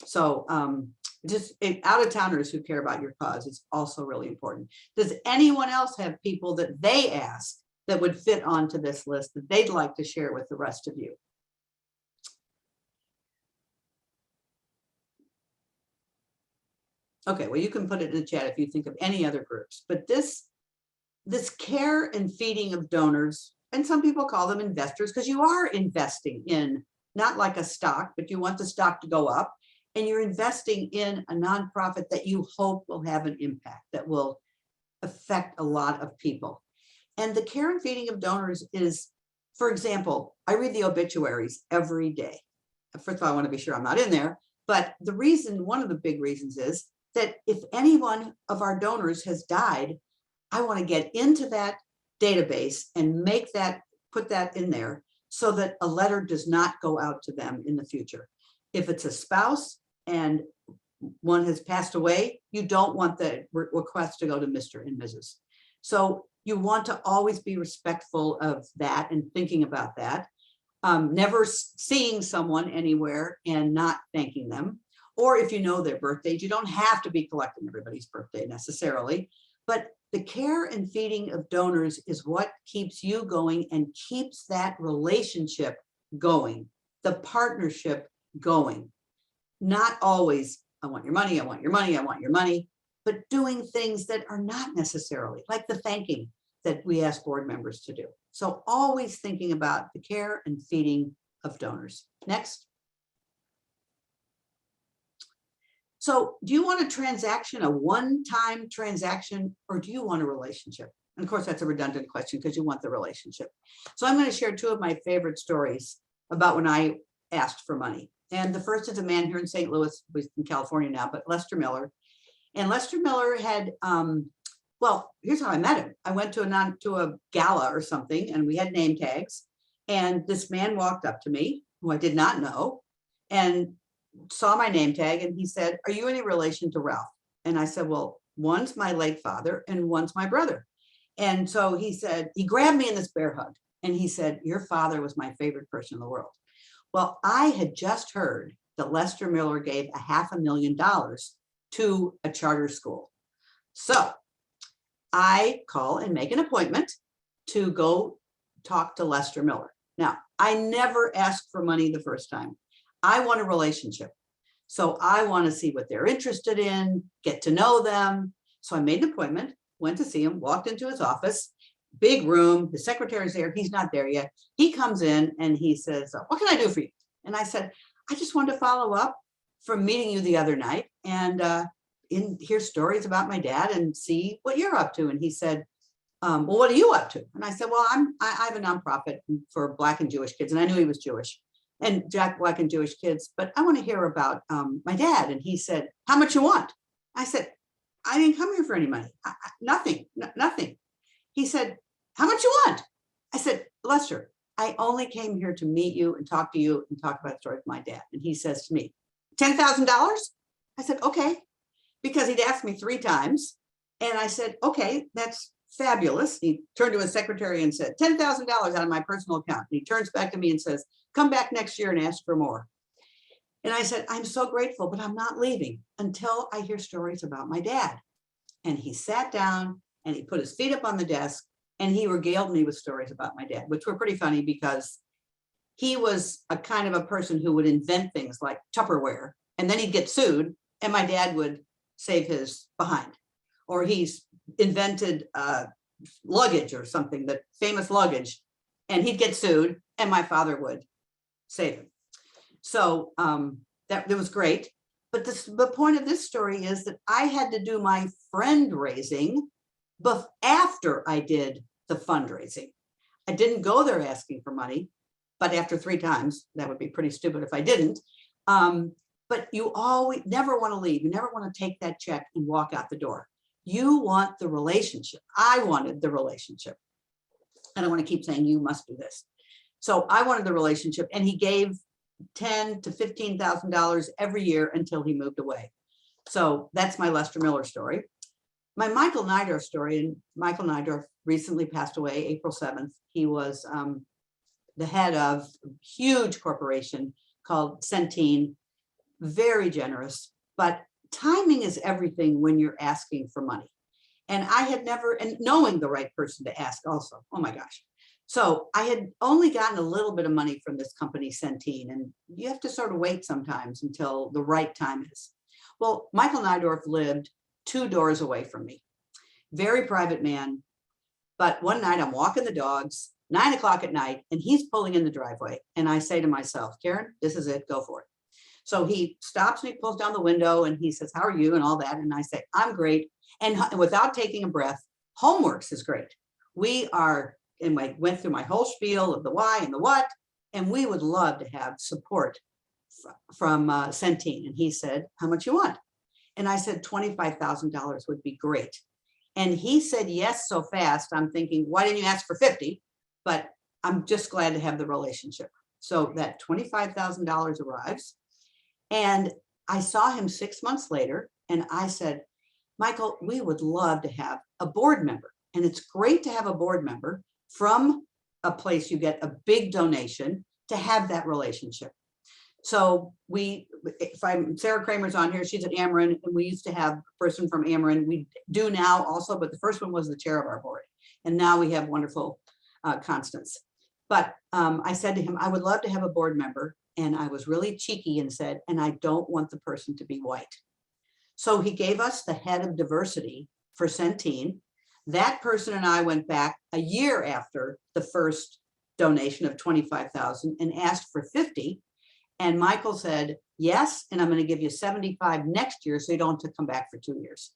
So out of towners who care about your cause is also really important. Does anyone else have people that they ask that would fit onto this list that they'd like to share with the rest of you? Okay, well, you can put it in the chat if you think of any other groups, but this care and feeding of donors, and some people call them investors, because you are investing in, not like a stock, but you want the stock to go up, and you're investing in a nonprofit that you hope will have an impact, that will affect a lot of people. And the care and feeding of donors is, for example, I read the obituaries every day. First of all, I want to be sure I'm not in there, but the reason, one of the big reasons is that if any one of our donors has died, I want to get into that database and put that in there so that a letter does not go out to them in the future. If it's a spouse and one has passed away, you don't want the request to go to Mr. and Mrs. So you want to always be respectful of that and thinking about that. Never seeing someone anywhere and not thanking them. Or if you know their birthdays, you don't have to be collecting everybody's birthday necessarily, but the care and feeding of donors is what keeps you going and keeps that relationship going, the partnership going. Not always, I want your money, I want your money, I want your money, but doing things that are not necessarily, like the thanking that we ask board members to do. So always thinking about the care and feeding of donors. Next. So do you want a transaction, a one-time transaction, or do you want a relationship? And of course, that's a redundant question because you want the relationship. So I'm going to share two of my favorite stories about when I asked for money. And the first is a man here in St. Louis, who's in California now, but Lester Miller. And Lester Miller had, well, here's how I met him. I went to a gala or something, and we had name tags. And this man walked up to me, who I did not know, and saw my name tag, and he said, "Are you any relation to Ralph?" And I said, "Well, one's my late father and one's my brother." And so he said, he grabbed me in this bear hug, and he said, "Your father was my favorite person in the world." Well, I had just heard that Lester Miller gave $500,000 to a charter school. So I call and make an appointment to go talk to Lester Miller. Now, I never asked for money the first time. I want a relationship. So I want to see what they're interested in, get to know them. So I made an appointment, went to see him, walked into his office, big room, the secretary's there, he's not there yet. He comes in and he says, "What can I do for you?" And I said, "I just wanted to follow up from meeting you the other night and hear stories about my dad and see what you're up to." And he said, "Well, what are you up to?" And I said, "Well, I have a nonprofit for Black and Jewish kids." And I knew he was Jewish. And Black and Jewish kids, but I want to hear about my dad. And he said, "How much you want?" I said, "I didn't come here for any money. Nothing. He said, "How much you want?" I said, "Lester, I only came here to meet you and talk to you and talk about the story of my dad." And he says to me, $10,000? I said, "Okay," because he'd asked me 3 times. And I said, "Okay, that's fabulous." He turned to his secretary and said, $10,000 out of my personal account. And he turns back to me and says, "Come back next year and ask for more." And I said, "I'm so grateful, but I'm not leaving until I hear stories about my dad." And he sat down and he put his feet up on the desk and he regaled me with stories about my dad, which were pretty funny because he was a kind of a person who would invent things like Tupperware, and then he'd get sued and my dad would save his behind. Or he's invented luggage or something, that famous luggage, and he'd get sued and my father would save him. So that was great. But the point of this story is that I had to do my friend raising after I did the fundraising. I didn't go there asking for money, but after 3 times, that would be pretty stupid if I didn't. But you always never want to leave. You never want to take that check and walk out the door. You want the relationship. I wanted the relationship. I don't want to keep saying you must do this. So I wanted the relationship, and he gave $10,000 to $15,000 every year until he moved away. So that's my Lester Miller story. My Michael Niger story, and Michael Niger recently passed away April 7th. He was the head of a huge corporation called Centene, very generous, but timing is everything when you're asking for money. And I had never, and knowing the right person to ask also, oh my gosh. So I had only gotten a little bit of money from this company, Centene, and you have to sort of wait sometimes until the right time is. Well, Michael Nydorf lived 2 doors away from me. Very private man. But one night I'm walking the dogs, 9 o'clock at night, and he's pulling in the driveway. And I say to myself, "Karen, this is it, go for it." So he stops me, pulls down the window, and he says, "How are you?" and all that. And I say, "I'm great." And without taking a breath, Homeworks is great. We are, and I went through my whole spiel of the why and the what, and we would love to have support from Centene. And he said, "How much you want?" And I said, $25,000 would be great. And he said yes so fast, I'm thinking, why didn't you ask for 50? But I'm just glad to have the relationship. So that $25,000 arrives. And I saw him 6 months later and I said, Michael, we would love to have a board member. And it's great to have a board member from a place you get a big donation to have that relationship. So Sarah Kramer's on here, she's at Ameren, and we used to have a person from Ameren. We do now also, but the first one was the chair of our board. And now we have wonderful Constance. But I said to him, I would love to have a board member. And I was really cheeky and said, and I don't want the person to be white. So he gave us the head of diversity for Centene. That person and I went back a year after the first donation of 25,000 and asked for 50. And Michael said, yes, and I'm going to give you 75 next year so you don't have to come back for 2 years.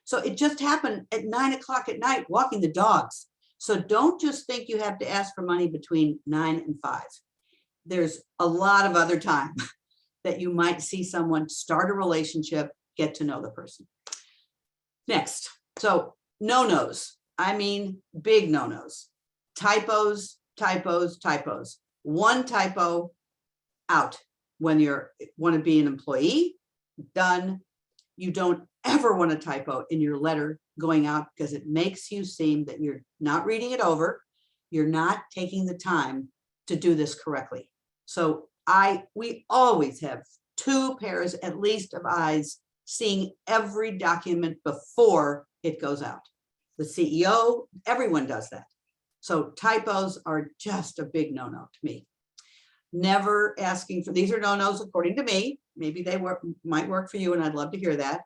So it just happened at 9 o'clock at night, walking the dogs. So don't just think you have to ask for money between 9 and 5. There's a lot of other time that you might see someone start a relationship, get to know the person. Next, so no-nos. I mean, big no-nos. Typos, typos, typos. One typo, out. When you want to be an employee, done. You don't ever want a typo in your letter going out because it makes you seem that you're not reading it over. You're not taking the time to do this correctly. So we always have 2 pairs at least of eyes seeing every document before it goes out. The CEO, everyone does that. So typos are just a big no-no to me. Never asking for, these are no-nos according to me. Maybe they might work for you and I'd love to hear that.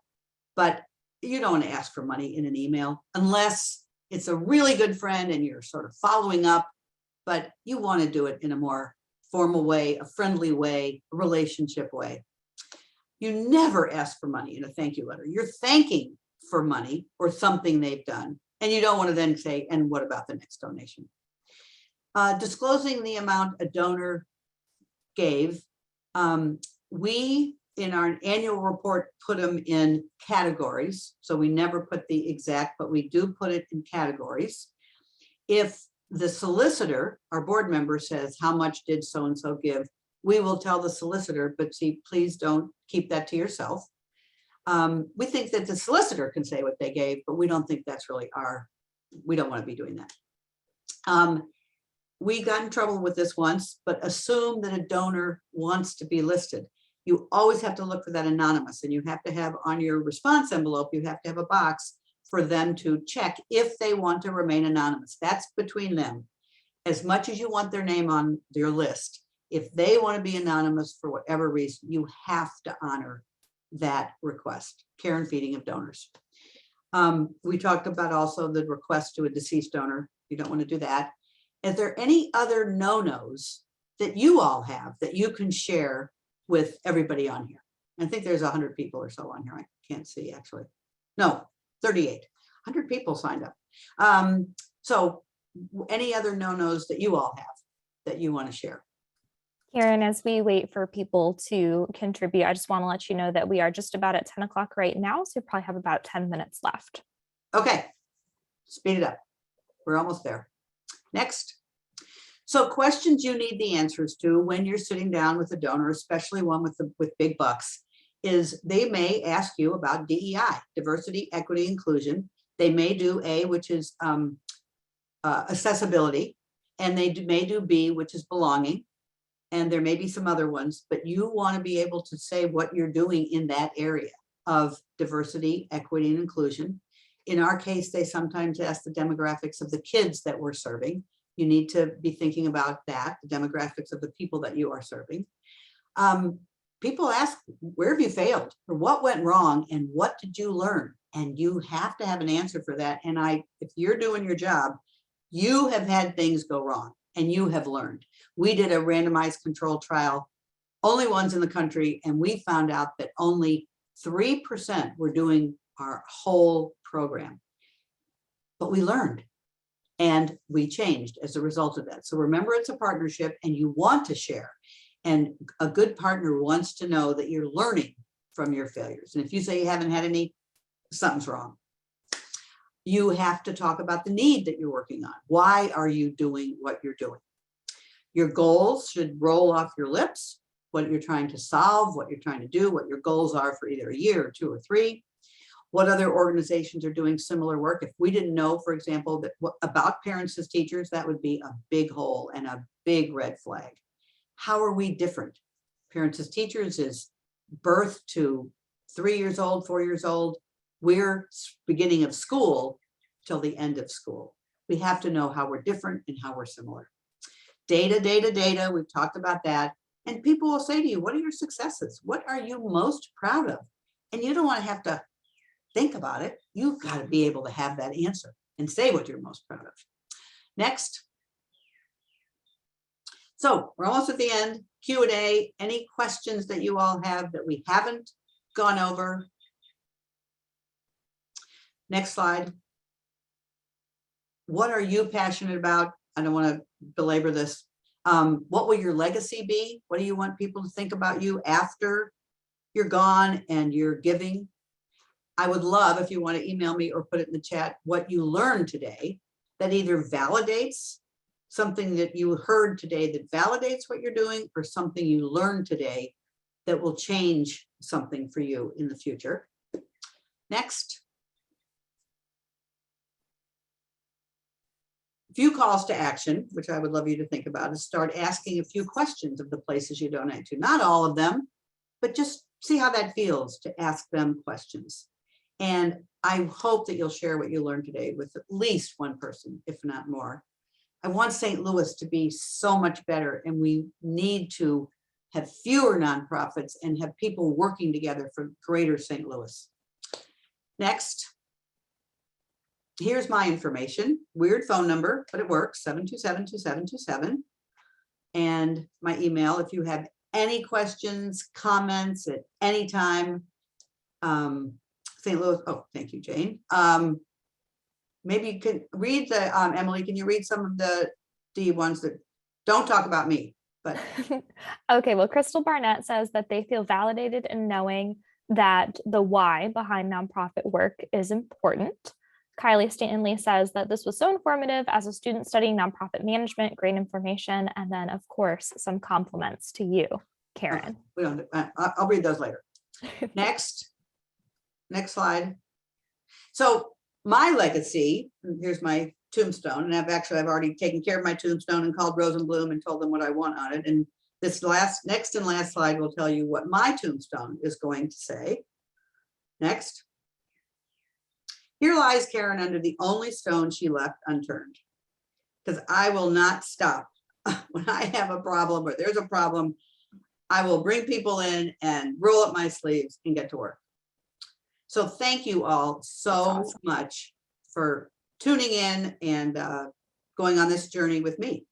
But you don't want to ask for money in an email unless it's a really good friend and you're sort of following up, but you want to do it in a more formal way, a friendly way, a relationship way. You never ask for money in a thank you letter. You're thanking for money or something they've done. And you don't want to then say, and what about the next donation? Disclosing the amount a donor gave. We, in our annual report, put them in categories. So we never put the exact, but we do put it in categories. If the solicitor, our board member, says, how much did so-and-so give? We will tell the solicitor, but see, please don't keep that to yourself. We think that the solicitor can say what they gave, but we don't think that's really we don't want to be doing that. We got in trouble with this once, but assume that a donor wants to be listed. You always have to look for that anonymous, and you have to have on your response envelope, you have to have a box for them to check if they want to remain anonymous. That's between them. As much as you want their name on your list, if they want to be anonymous for whatever reason, you have to honor that request. Care and feeding of donors. We talked about also the request to a deceased donor. You don't want to do that. Is there any other no-nos that you all have that you can share with everybody on here? I think there's 100 people or so on here. I can't see actually. No, 38. 100 people signed up. So any other no-nos that you all have that you want to share? Karen, as we wait for people to contribute, I just want to let you know that we are just about at 10 o'clock right now. So you probably have about 10 minutes left. Okay, speed it up. We're almost there. Next. So questions you need the answers to when you're sitting down with a donor, especially one with big bucks, is they may ask you about DEI, diversity, equity, inclusion. They may do A, which is accessibility, and they may do B, which is belonging. And there may be some other ones, but you want to be able to say what you're doing in that area of diversity, equity, and inclusion. In our case, they sometimes ask the demographics of the kids that we're serving. You need to be thinking about that, the demographics of the people that you are serving. People ask, where have you failed? Or what went wrong? And what did you learn? And you have to have an answer for that. And if you're doing your job, you have had things go wrong and you have learned. We did a randomized control trial, only ones in the country, and we found out that only 3% were doing our whole program. But we learned and we changed as a result of that. So remember, it's a partnership and you want to share. And a good partner wants to know that you're learning from your failures. And if you say you haven't had any, something's wrong. You have to talk about the need that you're working on. Why are you doing what you're doing? Your goals should roll off your lips. what you're trying to solve, what you're trying to do, what your goals are for either a year or 2 or 3, what other organizations are doing similar work. If we didn't know, for example, that about parents as teachers, that would be a big hole and a big red flag. How are we different? Parents as teachers is birth to 3 years old, 4 years old. We're beginning of school till the end of school. We have to know how we're different and how we're similar. Data, data, data. We've talked about that. And people will say to you, what are your successes? What are you most proud of? And you don't want to have to think about it. You've got to be able to have that answer and say what you're most proud of. Next. So we're almost at the end. Q&A. Any questions that you all have that we haven't gone over? Next slide. What are you passionate about? I don't want to belabor this. What will your legacy be? What do you want people to think about you after you're gone and you're giving? I would love if you want to email me or put it in the chat what you learned today that either validates something that you heard today that validates what you're doing, or something you learned today that will change something for you in the future. Next. Few calls to action, which I would love you to think about, is start asking a few questions of the places you donate to. Not all of them, but just see how that feels to ask them questions. And I hope that you'll share what you learned today with at least one person, if not more. I want St. Louis to be so much better, and we need to have fewer nonprofits and have people working together for greater St. Louis. Next. Here's my information, weird phone number, but it works, 727-2727. And my email, if you have any questions, comments at any time. St. Louis, oh, thank you, Jane. Maybe you can read the, Emily, can you read some of the ones that don't talk about me? But Okay, well, Crystal Barnett says that they feel validated in knowing that the why behind nonprofit work is important. Kylie Stanley says that this was so informative as a student studying nonprofit management, great information, and then of course, some compliments to you, Karen. we don't, I'll read those later. Next slide. So my legacy, here's my tombstone, and I've already taken care of my tombstone and called Rosenblum and told them what I want on it. And this next and last slide will tell you what my tombstone is going to say. Next. Here lies Karen under the only stone she left unturned, because I will not stop. When I have a problem or there's a problem, I will bring people in and roll up my sleeves and get to work. So thank you all so much for tuning in and going on this journey with me.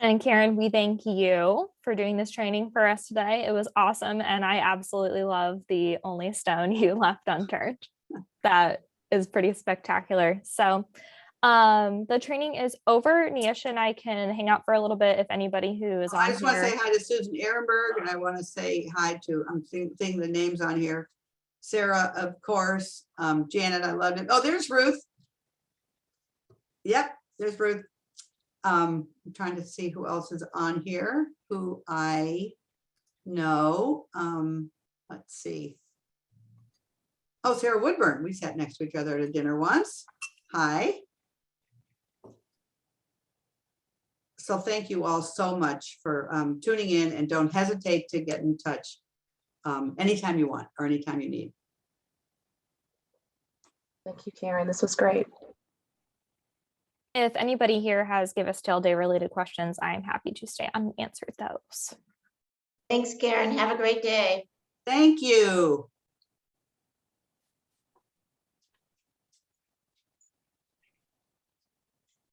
And Karen, we thank you for doing this training for us today. It was awesome. And I absolutely love the only stone you left unturned. That is pretty spectacular. So the training is over. Neisha and I can hang out for a little bit if anybody who is on I just want to here. say hi to Susan Ehrenberg, and I want to say hi to, I'm seeing the names on here. Sarah, of course, Janet, I love it. Oh, there's Ruth. Yep, there's Ruth. I'm trying to see who else is on here, who I know. Let's see. Oh, Sarah Woodburn. We sat next to each other at a dinner once. Hi. So thank you all so much for tuning in, and don't hesitate to get in touch anytime you want or anytime you need. Thank you, Karen. This was great. If anybody here has Give Us Till Day related questions, I'm happy to stay on and answer those. Thanks, Karen. Have a great day. Thank you.